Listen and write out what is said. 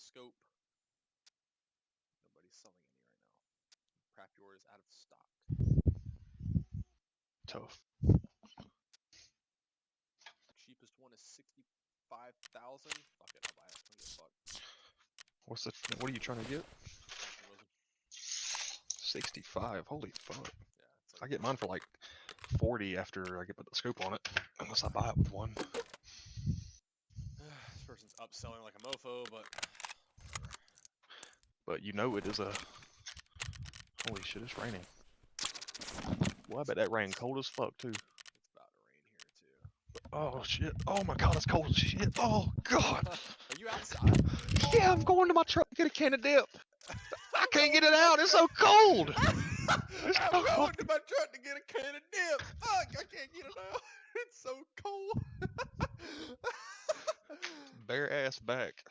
scope. Nobody's selling any right now. Prapior is out of stock. Tough. Cheapest one is 65,000. Fuck it, I'll buy it. I don't give a fuck. What are you trying to get? Phantom Wilson. 65. Holy fuck. Yeah, it's I like get mine for like 40 after I get the scope on it, unless I buy it with one. this person's upselling like a mofo, but whatever. But you know it is a. Holy shit! It's raining. Well, I bet that rain cold as fuck too. It's about to rain here too. Oh shit! Oh my god, it's cold as shit! Oh god! Are you outside? Yeah, I'm going to my truck to get a can of dip. I can't get it out. It's so cold. I'm going to my truck to get a can of dip. Fuck, I can't get it out. It's so cold. Bare ass back.